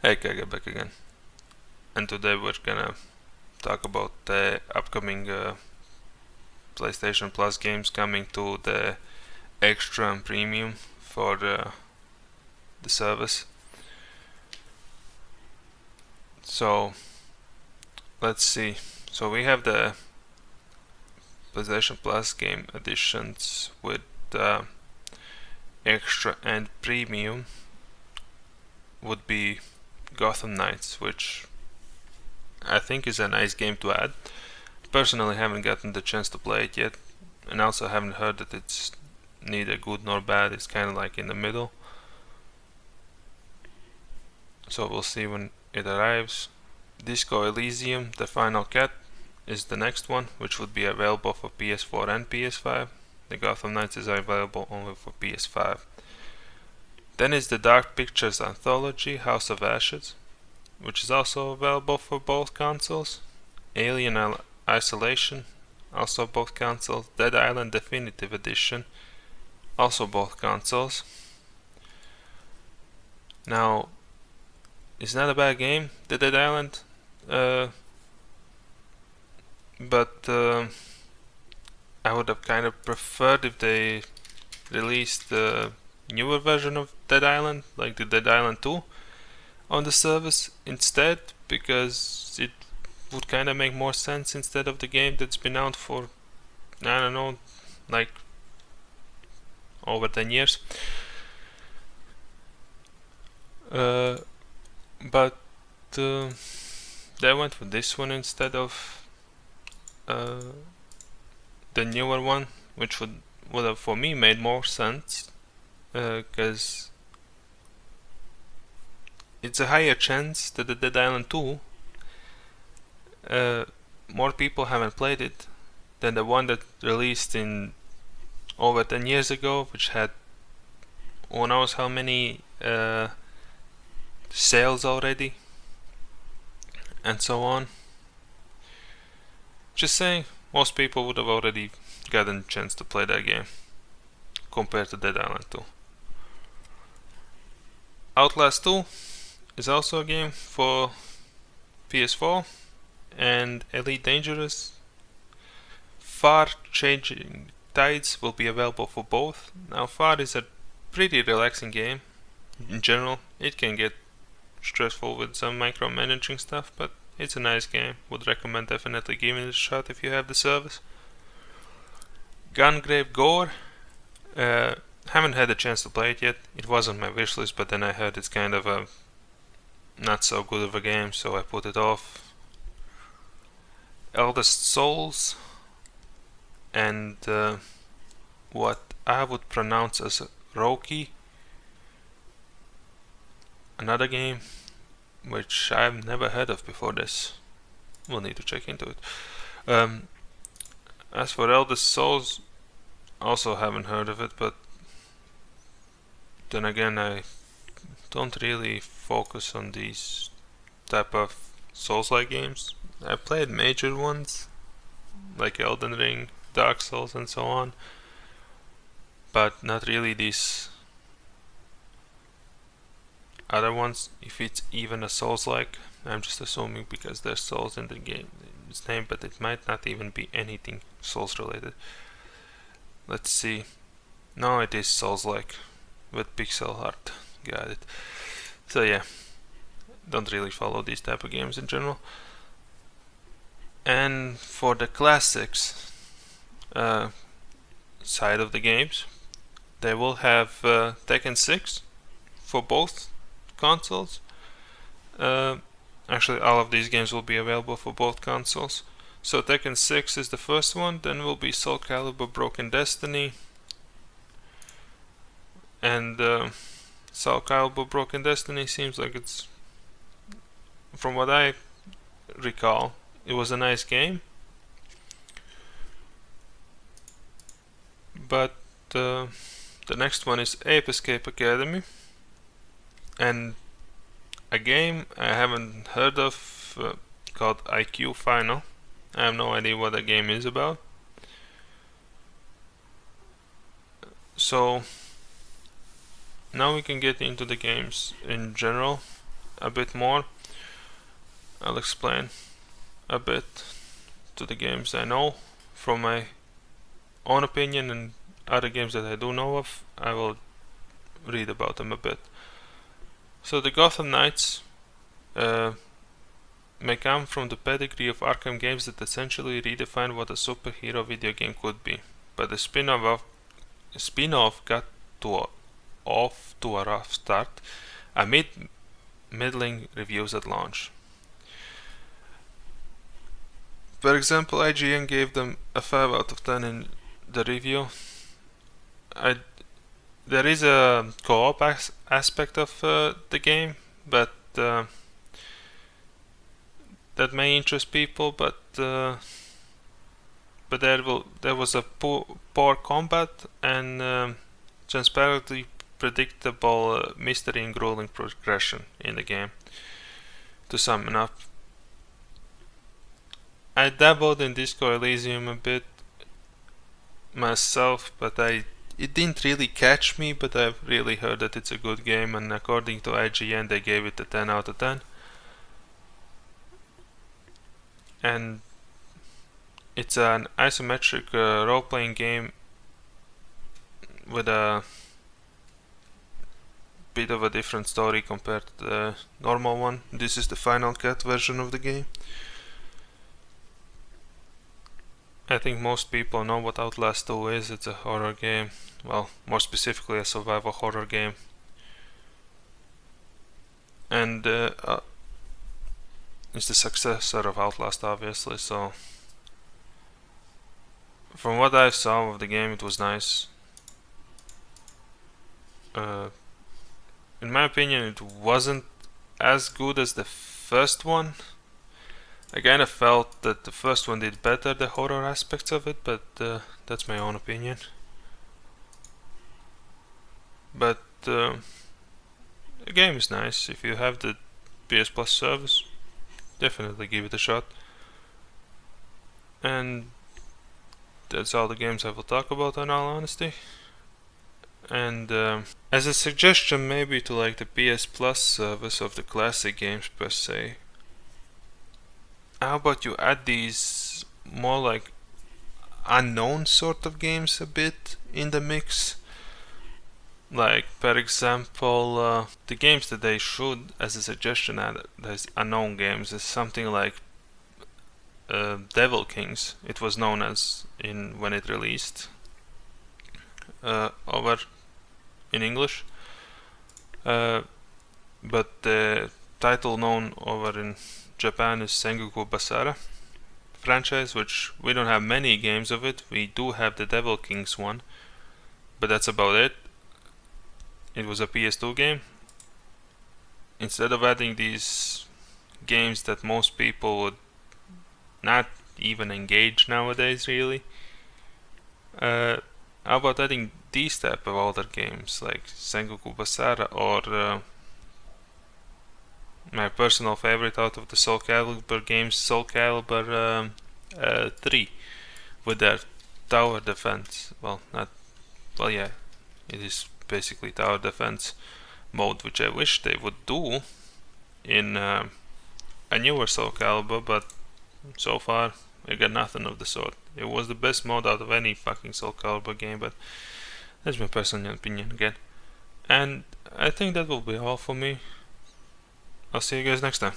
Hey, Kage back again. And today we're gonna talk about the upcoming PlayStation Plus games coming to the Extra and Premium for the service. So let's see. So we have the PlayStation Plus game editions with Extra and Premium would be Gotham Knights, which I think is a nice game to add. Personally, haven't gotten the chance to play it yet, and also haven't heard that it's neither good nor bad. It's kind of like in the middle. So we'll see when it arrives. Disco Elysium, The Final Cut, is the next one, which would be available for PS4 and PS5. The Gotham Knights is available only for PS5. Then is the Dark Pictures Anthology, House of Ashes, which is also available for both consoles. Alien Isolation, also both consoles. Dead Island Definitive Edition, also both consoles. Now, it's not a bad game, the Dead Island, but I would have kind of preferred if they released the newer version of Dead Island, like the Dead Island 2, on the service instead, because it would kind of make more sense instead of the game that's been out for, I don't know, like over 10 years. But they went with this one instead of the newer one, which would have for me made more sense, because it's a higher chance that the Dead Island 2 more people haven't played it than the one that released in over 10 years ago, which had who knows how many sales already and so on. Just saying, most people would have already gotten a chance to play that game compared to Dead Island 2. Outlast 2 is also a game for PS4, and Elite Dangerous Far Changing Tides will be available for both. Now, Far is a pretty relaxing game in general. It can get stressful with some micromanaging stuff, but it's a nice game. Would recommend definitely giving it a shot if you have the service. Gungrave Gore, haven't had a chance to play it yet. It was on my wishlist, but then I heard it's kind of a not so good of a game, so I put it off. Eldest Souls, and what I would pronounce as Roki, another game which I've never heard of before this. We'll need to check into it. As for Eldest Souls, also haven't heard of it, but then again, I don't really focus on these type of Souls-like games. I played major ones like Elden Ring, Dark Souls, and so on, but not really these other ones. If it's even a Souls-like, I'm just assuming because there's Souls in the game's name, but it might not even be anything Souls-related. Let's see. No, it is Souls-like with pixel art. Got it. So yeah, don't really follow these type of games in general. And for the classics side of the games, they will have Tekken 6 for both consoles. Actually, all of these games will be available for both consoles. So Tekken 6 is the first one, then will be Soul Calibur Broken Destiny, and Soul Calibur Broken Destiny seems like it's, from what I recall, it was a nice game, but the next one is Ape Escape Academy, and a game I haven't heard of called IQ Final. I have no idea what the game is about. So now we can get into the games in general. a bit more, I'll explain a bit to the games I know from my own opinion, and other games that I do know of, I will read about them a bit. So the Gotham Knights may come from the pedigree of Arkham games that essentially redefined what a superhero video game could be, but the spin-off got off to a rough start amid middling reviews at launch. For example, IGN gave them a 5 out of 10 in the review. There is a co-op aspect of the game, but that may interest people. But there was a poor combat and transparently predictable mystery and grueling progression in the game. To sum it up, I dabbled in Disco Elysium a bit myself, but it didn't really catch me, but I've really heard that it's a good game, and according to IGN they gave it a 10 out of 10. And it's an isometric role-playing game with a bit of a different story compared to the normal one. This is the Final Cut version of the game. I think most people know what Outlast 2 is. It's a horror game. Well, more specifically a survival horror game. And it's the successor of Outlast, obviously, so from what I saw of the game, it was nice. In my opinion, it wasn't as good as the first one. I kind of felt that the first one did better the horror aspects of it, but that's my own opinion. But the game is nice. If you have the PS Plus service, definitely give it a shot. And that's all the games I will talk about, in all honesty. And as a suggestion, maybe to like the PS Plus service of the classic games per se, how about you add these more like unknown sort of games a bit in the mix? Like, for example, the games that they should, as a suggestion, add as unknown games is something like Devil Kings. It was known as when it released over in English, but the title known over in Japan is Sengoku Basara franchise, which we don't have many games of it. We do have the Devil Kings one, but that's about it. It was a PS2 game. Instead of adding these games that most people would not even engage nowadays, really, how about adding these type of older games like Sengoku Basara, or my personal favorite out of the Soul Calibur games, Soul Calibur 3, with their tower defense. Yeah, it is basically tower defense mode, which I wish they would do in a newer Soul Calibur, but so far I got nothing of the sort. It was the best mode out of any fucking Soul Calibur game, but that's my personal opinion again. And I think that will be all for me. I'll see you guys next time.